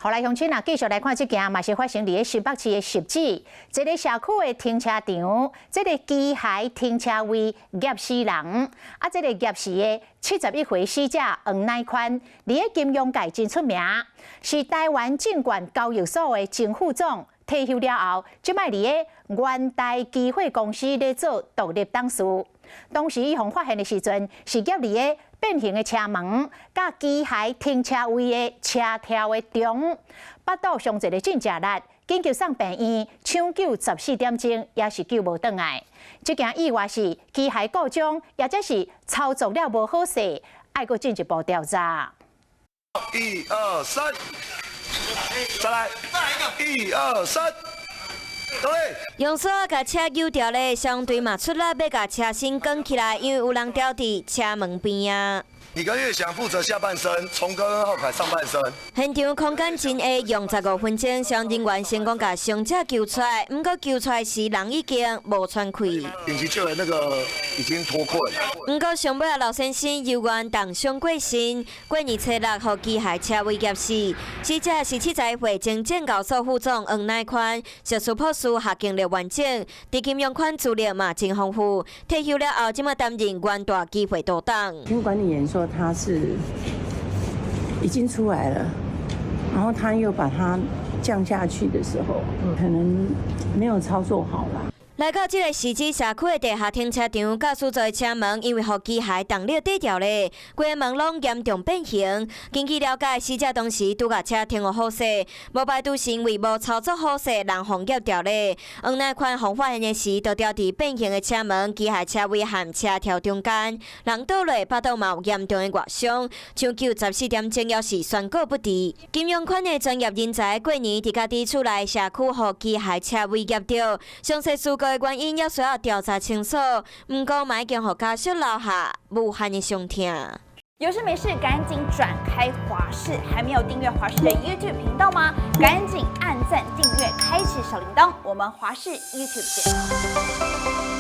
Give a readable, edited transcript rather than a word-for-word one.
后来乡亲啊，继续来看这件，嘛是发生伫新北市的汐止，一个社区的停车场，这个机械停车位夹死人。啊，这个夹死的71岁死者黄乃宽，伫个金融界真出名，是台湾证券交易所的前副总。退休了后，即摆伫个元大基会公司咧做独立董事。当时伊互发现的时阵，是夹伫个变形的车门，甲机械停车位的车条的中，腹肚伤一个真正力，紧急送病院抢救14点钟，也是救无倒来。这件意外是机械故障，也则是操作了无好势，爱搁进一步调查。1、2、3，再来，1、2、3。用锁甲车揪掉咧，相对嘛出力要甲车身绑起来，因为有人吊伫车门边啊。你跟岳翔负责下半身，崇哥跟浩凯上半身。现场空间真下，用15分钟，相人员成功甲伤者救出来，不过救出来时人已经无喘气。紧急救援那个已经脱困。不过上尾老先生由原重伤过身，过年初6互机械车位夹死，死者是70岁前证交所副总黄乃宽，涉事破事下经历完整，伫金融款资料嘛真丰富。退休了后，即马担任元大机会督董。听管理员说他是已经出来了，然后他又把它降下去的时候，可能没有操作好啦。来到这个汐止社区的地下停车场，驾驶座的车门因为互机械动力底掉咧，规个门拢严重变形。根据了解，死者当时拄甲车停有好势，无排除是因为无操作好势，人互夹掉咧。黄乃宽互发现的时，就掉伫变形的车门、机械车位和车条中间，人倒落，腹肚嘛有严重的外伤，抢救14点钟也是宣告不治。金融款的专业人才过年伫家己厝内社区互机械车位夹掉，详细事故的原因也需要调查清楚，不过嘛已经互家属留下无限的伤痛。有事没事赶紧转开华视，还没有订阅华视的 YouTube 频道吗？赶紧按赞、订阅、开启小铃铛，我们华视 YouTube 见。